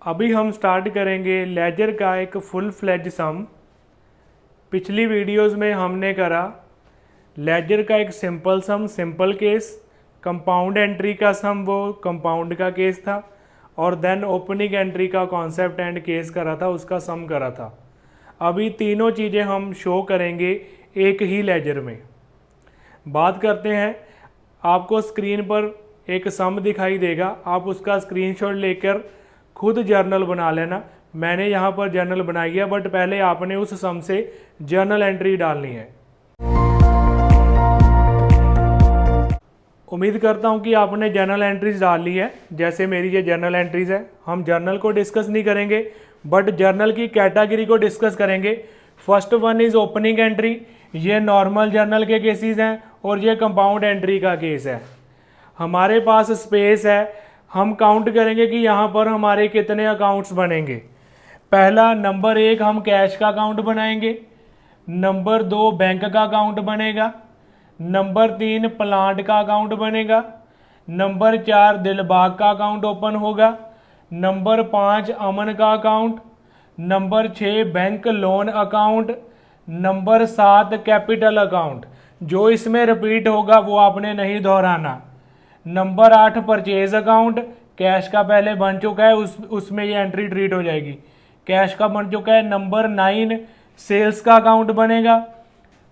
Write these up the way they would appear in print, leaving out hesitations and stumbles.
अभी हम स्टार्ट करेंगे लेजर का एक फुल फ्लेज सम। पिछली वीडियोस में हमने करा लेजर का एक सिंपल सम, सिंपल केस, कंपाउंड एंट्री का सम वो कंपाउंड का केस था, और देन ओपनिंग एंट्री का कॉन्सेप्ट एंड केस करा था, उसका सम करा था। अभी तीनों चीज़ें हम शो करेंगे एक ही लेजर में। बात करते हैं, आपको स्क्रीन पर एक सम दिखाई देगा, आप उसका स्क्रीनशॉट लेकर खुद जर्नल बना लेना। मैंने यहाँ पर जर्नल बनाई है, बट पहले आपने उस सम से जर्नल एंट्री डालनी है। उम्मीद करता हूँ कि आपने जर्नल एंट्रीज डाल ली है। जैसे मेरी ये जर्नल एंट्रीज है, हम जर्नल को डिस्कस नहीं करेंगे बट जर्नल की कैटेगरी को डिस्कस करेंगे। First one is opening entry, ये नॉर्मल जर्नल के केसेस हैं और ये कंपाउंड एंट्री का केस है। हमारे पास स्पेस है, हम काउंट करेंगे कि यहाँ पर हमारे कितने अकाउंट्स बनेंगे। पहला नंबर 1 हम कैश का अकाउंट बनाएंगे, नंबर 2 बैंक का अकाउंट बनेगा, नंबर 3 प्लांट का अकाउंट बनेगा, नंबर 4 दिलबाग का अकाउंट ओपन होगा, नंबर 5 अमन का account, number 6 bank loan account, number 7 capital account. जो इसमें रिपीट होगा वो आपने नहीं दोहराना। नंबर 8 परचेज अकाउंट, कैश का पहले बन चुका है, उसमें ये एंट्री ट्रीट हो जाएगी, कैश का बन चुका है। नंबर 9 सेल्स का अकाउंट बनेगा,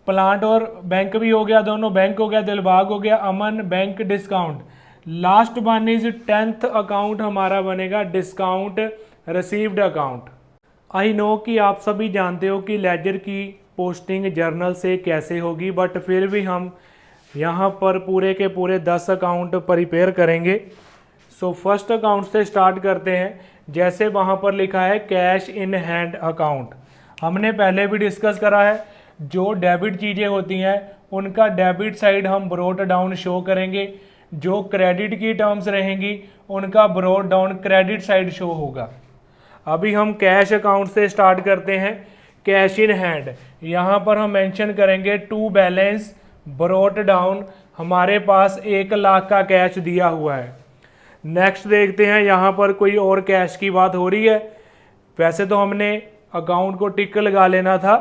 प्लांट और बैंक भी हो गया, दोनों बैंक हो गया, दिलबाग हो गया, Aman bank discount. Last one is 10th account हमारा बनेगा discount received account. I know कि आप सभी जानते हो कि लेजर की पोस्टिंग जर्नल से कैसे होगी, बट फिर भी हम यहाँ पर पूरे के पूरे 10 अकाउंट प्रिपेयर करेंगे। सो फर्स्ट अकाउंट से स्टार्ट करते हैं। जैसे वहाँ पर लिखा है कैश इन हैंड अकाउंट, हमने पहले भी डिस्कस करा है। जो डेबिट चीज़ें होती हैं उनका डेबिट साइड हम ब्रोट डाउन शो करेंगे, जो क्रेडिट की टर्म्स रहेंगी उनका brought down credit side show होगा। अभी हम कैश अकाउंट से स्टार्ट करते हैं। कैश इन हैंड, यहाँ पर हम मेंशन करेंगे टू बैलेंस ब्रोट डाउन, हमारे पास 1 लाख का कैश दिया हुआ है। नेक्स्ट देखते हैं, यहाँ पर कोई और कैश की बात हो रही है। वैसे तो हमने अकाउंट को टिक लगा लेना था,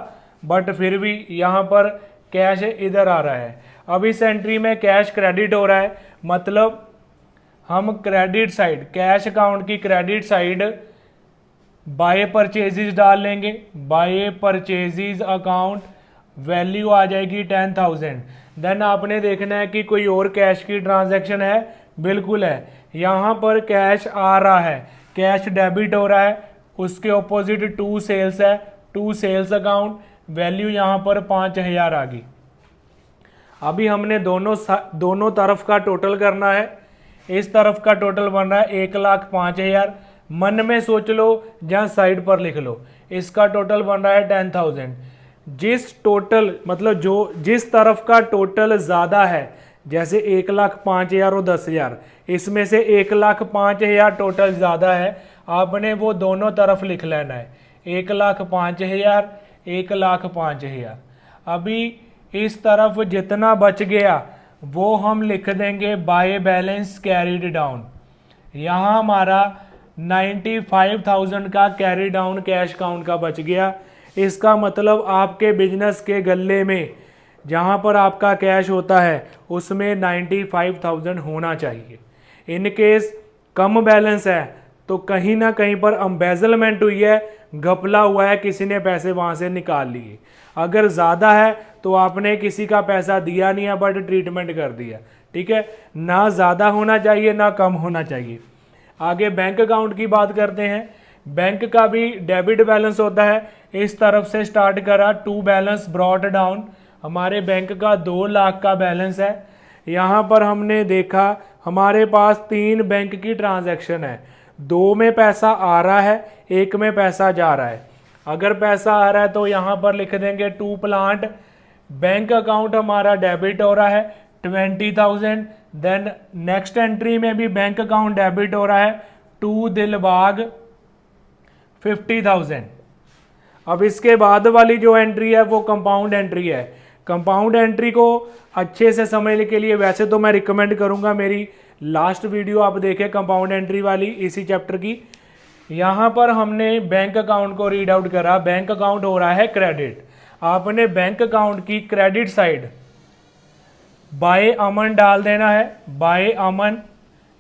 बट फिर भी यहाँ पर कैश इधर आ रहा है। अब इस एंट्री में कैश क्रेडिट हो रहा है, मतलब हम क्रेडिट साइड, कैश अकाउंट की क्रेडिट साइड बाय परचेजेज डाल लेंगे। बाय परचेजेज अकाउंट, वैल्यू आ जाएगी 10,000। देन आपने देखना है कि कोई और कैश की ट्रांजैक्शन है, बिल्कुल है। यहाँ पर कैश आ रहा है, कैश डेबिट हो रहा है, उसके ऑपोजिट 2 सेल्स है, 2 सेल्स अकाउंट, वैल्यू यहाँ पर 5,000 आ गई। अभी हमने दोनों तरफ का टोटल करना है। इस तरफ का टोटल बन रहा है 1,05,000। मन में सोच लो जहाँ साइड पर लिख लो, इसका टोटल बन रहा है 10,000। जिस टोटल मतलब जिस तरफ का टोटल ज़्यादा है, जैसे 1,05,000 और 10,000, इसमें से 1,05,000 टोटल ज़्यादा है, आपने वो दोनों तरफ लिख लेना है, 1,05,000, 1,05,000। अभी इस तरफ जितना बच गया वो हम लिख देंगे बाय बैलेंस कैरीड डाउन। यहाँ हमारा 95,000 का कैरी डाउन कैश काउंट का बच गया। इसका मतलब आपके बिजनेस के गल्ले में जहाँ पर आपका कैश होता है उसमें 95,000 होना चाहिए। इन केस कम बैलेंस है तो कहीं ना कहीं पर एम्बेजलमेंट हुई है, घपला हुआ है, किसी ने पैसे वहाँ से निकाल लिए। अगर ज़्यादा है तो आपने किसी का पैसा दिया नहीं है बट ट्रीटमेंट कर दिया, ठीक है। ना ज़्यादा होना चाहिए ना कम होना चाहिए। आगे बैंक अकाउंट की बात करते हैं। बैंक का भी डेबिट बैलेंस होता है, इस तरफ से स्टार्ट करा, 2 बैलेंस ब्रॉट डाउन, हमारे बैंक का 2 लाख का बैलेंस है। यहाँ पर हमने देखा हमारे पास 3 बैंक की ट्रांजैक्शन है, 2 में पैसा आ रहा है, 1 में पैसा जा रहा है। अगर पैसा आ रहा है तो यहाँ पर लिख देंगे 2 प्लांट, बैंक अकाउंट हमारा डेबिट हो रहा है 20,000। देन नेक्स्ट एंट्री में भी बैंक अकाउंट डेबिट हो रहा है 2 दिलबाग 50,000। अब इसके बाद वाली जो एंट्री है वो कंपाउंड एंट्री है। कंपाउंड एंट्री को अच्छे से समझने के लिए वैसे तो मैं रिकमेंड करूंगा मेरी लास्ट वीडियो आप देखें कंपाउंड एंट्री वाली इसी चैप्टर की। यहाँ पर हमने बैंक अकाउंट को रीड आउट करा, बैंक अकाउंट हो रहा है क्रेडिट। आपने बैंक अकाउंट की क्रेडिट साइड बाय अमन डाल देना है, बाय अमन।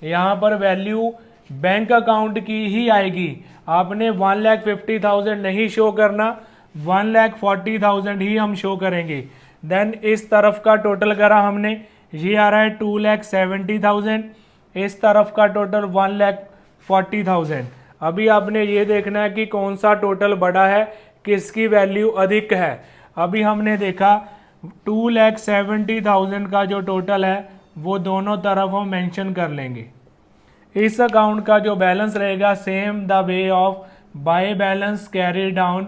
यहाँ पर वैल्यू बैंक अकाउंट की ही आएगी। आपने 1,50,000 नहीं शो करना, 1,40,000 ही हम शो करेंगे। देन इस तरफ का टोटल करा हमने, ये आ रहा है 2,70,000। इस तरफ का टोटल 1,40,000। अभी आपने ये देखना है कि कौन सा टोटल बड़ा है, किसकी वैल्यू अधिक है। अभी हमने देखा 2,70,000 का जो टोटल है वो दोनों तरफ हम मेंशन कर लेंगे। इस अकाउंट का जो बैलेंस रहेगा same the way of by balance carry down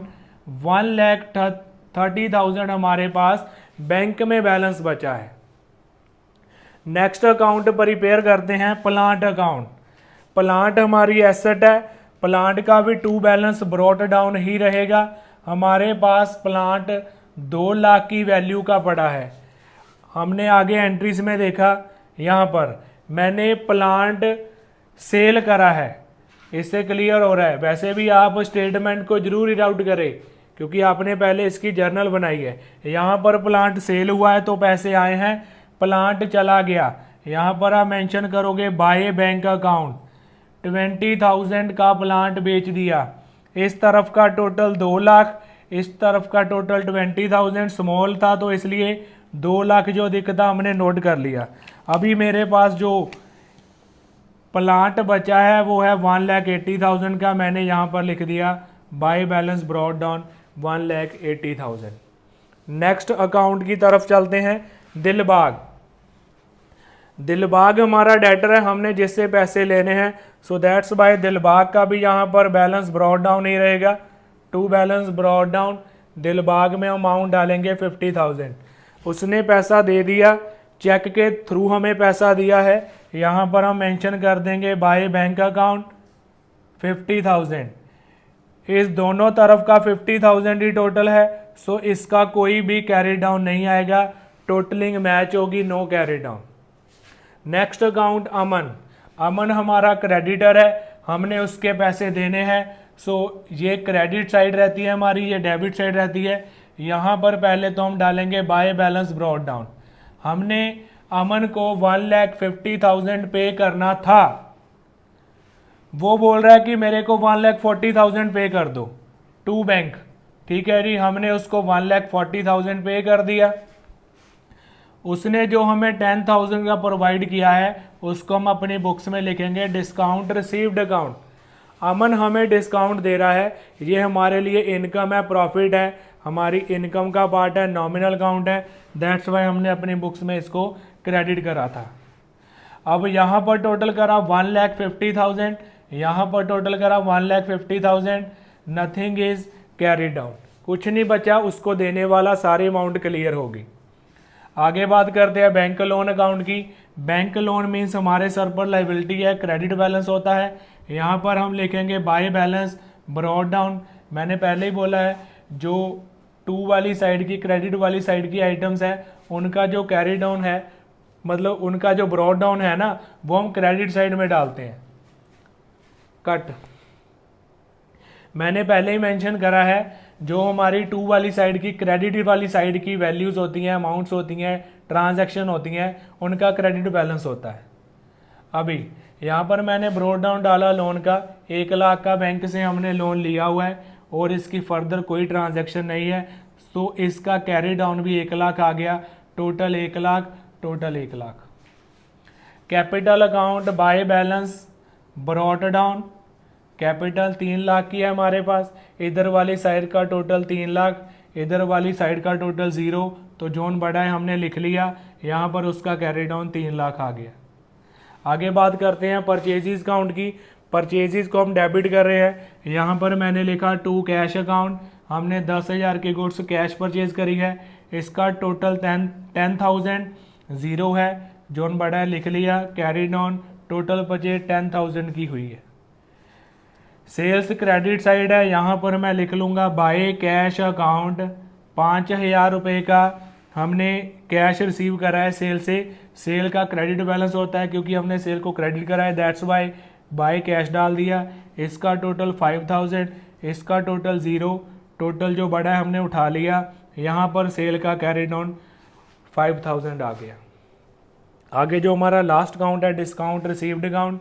1,30,000 हमारे पास बैंक में बैलेंस बचा है। नेक्स्ट अकाउंट प्रिपेयर करते हैं प्लांट अकाउंट। प्लांट हमारी एसेट है, प्लांट का भी टू बैलेंस ब्रॉट डाउन ही रहेगा। हमारे पास प्लांट 2 लाख की वैल्यू का पड़ा है। हमने आगे एंट्रीज में देखा, यहाँ पर मैंने प्लांट सेल करा है, इससे क्लियर हो रहा है। वैसे भी आप स्टेटमेंट को जरूर रीड आउट करें क्योंकि आपने पहले इसकी जर्नल बनाई है। यहाँ पर प्लांट सेल हुआ है तो पैसे आए हैं, प्लांट चला गया। यहाँ पर आप मेंशन करोगे बाय बैंक अकाउंट, 20,000 का प्लांट बेच दिया। इस तरफ का टोटल 2 लाख, इस तरफ का टोटल 20,000। स्मॉल था तो इसलिए 2 लाख जो दिखता हमने नोट कर लिया। अभी मेरे पास जो प्लांट बचा है वो है 1,80,000 का। मैंने यहाँ पर लिख दिया by balance brought down 1,80,000। Next account की तरफ चलते हैं, दिलबाग। दिलबाग हमारा डेटर है, हमने जिससे पैसे लेने हैं, सो दैट्स बाय दिलबाग का भी यहाँ पर बैलेंस ब्रॉट डाउन ही रहेगा, टू बैलेंस ब्रॉट डाउन। दिलबाग में अमाउंट डालेंगे 50,000। उसने पैसा दे दिया, चेक के थ्रू हमें पैसा दिया है। यहाँ पर हम मेंशन कर देंगे बाय बैंक अकाउंट 50,000। इस दोनों तरफ का 50,000 ही टोटल है, सो इसका कोई भी कैरी डाउन नहीं आएगा, टोटलिंग मैच होगी, no carry down. Next account Aman. Aman हमारा क्रेडिटर है, हमने उसके पैसे देने हैं, सो ये क्रेडिट साइड रहती है हमारी, ये डेबिट साइड रहती है। यहाँ पर पहले तो हम डालेंगे बाय बैलेंस ब्रॉट डाउन। हमने अमन को 1,50,000 पे करना था, वो बोल रहा है कि मेरे को 1,40,000 पे कर दो टू बैंक। ठीक है जी, हमने उसको 1,40,000 पे कर दिया। उसने जो हमें 10,000 का प्रोवाइड किया है उसको हम अपनी बुक्स में लिखेंगे डिस्काउंट रिसीव्ड अकाउंट। अमन हमें डिस्काउंट दे रहा है, ये हमारे लिए इनकम है, प्रॉफिट है, हमारी इनकम का पार्ट है, नॉमिनल अकाउंट है। दैट्स वाई हमने अपनी बुक्स में इसको क्रेडिट करा था। अब यहाँ पर टोटल करा 1,50,000, यहाँ पर टोटल करा 1,50,000। नथिंग इज कैरी डाउन, कुछ नहीं बचा, उसको देने वाला सारी अमाउंट क्लियर होगी। आगे बात करते हैं बैंक लोन अकाउंट की। बैंक लोन मीन्स हमारे सर पर लाइबिलिटी है, क्रेडिट बैलेंस होता है। यहाँ पर हम लिखेंगे बाय बैलेंस ब्रॉट डाउन। मैंने पहले ही बोला है जो टू वाली साइड की, क्रेडिट वाली साइड की आइटम्स है उनका जो कैरी डाउन है, मतलब उनका जो ब्रॉट डाउन है ना, वो हम क्रेडिट साइड में डालते हैं। कट। मैंने पहले ही मेंशन करा है जो हमारी टू वाली साइड की, क्रेडिट वाली साइड की वैल्यूज होती हैं, अमाउंट्स होती हैं, ट्रांजैक्शन होती हैं, उनका क्रेडिट बैलेंस होता है। अभी यहाँ पर मैंने ब्रॉट डाउन डाला लोन का, 1 लाख का बैंक से हमने लोन लिया हुआ है और इसकी फर्दर कोई ट्रांजैक्शन नहीं है, तो इसका कैरी डाउन भी 1 लाख आ गया। Total 1 lakh, total 1 lakh. Capital account by balance brought down, capital 3 lakh की है हमारे पास। इधर वाली साइड का टोटल 3 लाख, इधर वाली साइड का टोटल 0, तो जोन बड़ा है हमने लिख लिया। यहाँ पर उसका कैरी डाउन 3 लाख आ गया। आगे बात करते हैं परचेजेस अकाउंट की। परचेजेस को हम डेबिट कर रहे हैं। यहाँ पर मैंने लिखा टू कैश अकाउंट, हमने 10,000 की गुड्स कैश परचेज करी है। इसका टोटल 10,000 0 है, जोन बड़ा है लिख लिया। कैरी डाउन टोटल परचेज 10,000 की हुई है। सेल्स क्रेडिट साइड है, यहाँ पर मैं लिख लूँगा बाय कैश अकाउंट 5,000 रुपये का हमने कैश रिसीव करा है सेल से। सेल का क्रेडिट बैलेंस होता है क्योंकि हमने सेल को क्रेडिट करा है, दैट्स वाई बाय कैश डाल दिया। इसका टोटल 5000, इसका टोटल 0, टोटल जो बड़ा है हमने उठा लिया। यहाँ पर सेल का कैरी डाउन 5000 आ गया। आगे जो हमारा लास्ट अकाउंट है डिस्काउंट रिसीव्ड अकाउंट,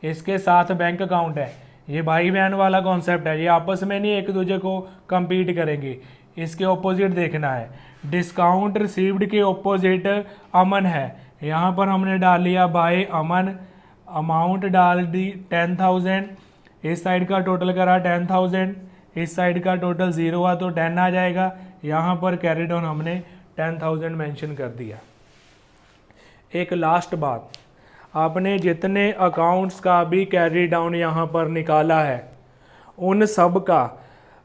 इसके साथ बैंक अकाउंट है। ये भाई बहन वाला कॉन्सेप्ट है, ये आपस में नहीं एक दूसरे को compete करेंगे, इसके ऑपोजिट देखना है। डिस्काउंट रिसीव्ड के ऑपोजिट अमन है, यहाँ पर हमने डाल लिया बाय अमन, अमाउंट डाल दी 10,000, इस साइड का टोटल करा 10,000, इस साइड का टोटल 0 हुआ तो 10 आ जाएगा। यहाँ पर कैरी डाउन हमने 10,000 मेंशन कर दिया। एक लास्ट बात, आपने जितने अकाउंट्स का भी कैरी डाउन यहाँ पर निकाला है उन सब का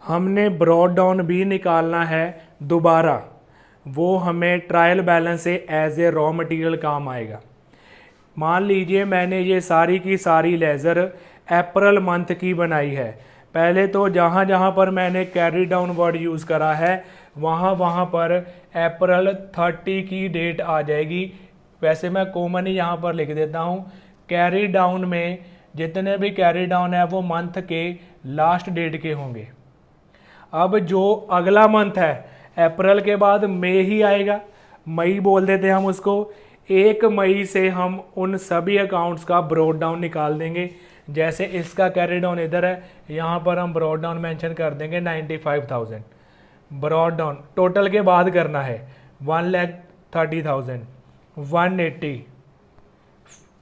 हमने ब्रॉड डाउन भी निकालना है दोबारा, वो हमें ट्रायल बैलेंस से एज ए रॉ मटेरियल काम आएगा। मान लीजिए मैंने ये सारी की सारी लेज़र अप्रैल मंथ की बनाई है, पहले तो जहाँ जहाँ पर मैंने कैरी डाउन वर्ड यूज़ करा है वहाँ पर अप्रैल 30 की डेट आ जाएगी। वैसे मैं कॉमन ही यहाँ पर लिख देता हूँ, कैरी डाउन में जितने भी कैरी डाउन है वो मंथ के लास्ट डेट के होंगे। अब जो अगला मंथ है अप्रैल के बाद मई ही आएगा, मई बोल देते हैं हम उसको। 1 मई से हम उन सभी अकाउंट्स का ब्रॉड डाउन निकाल देंगे। जैसे इसका कैरी डाउन इधर है, यहाँ पर हम ब्रॉड डाउन मेंशन कर देंगे 95,000। ब्रॉड डाउन टोटल के बाद करना है 1,30,000, 180,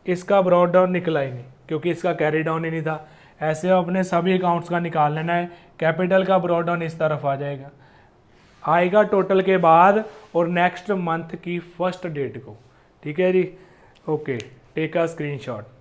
इसका ब्रॉड डाउन निकला ही नहीं क्योंकि इसका कैरी डाउन ही नहीं था। ऐसे अपने सभी अकाउंट्स का निकाल लेना है। कैपिटल का ब्रॉड डाउन इस तरफ आ जाएगा, आएगा टोटल के बाद और नेक्स्ट मंथ की फर्स्ट डेट को। ठीक है जी, ओके, टेक अ स्क्रीनशॉट।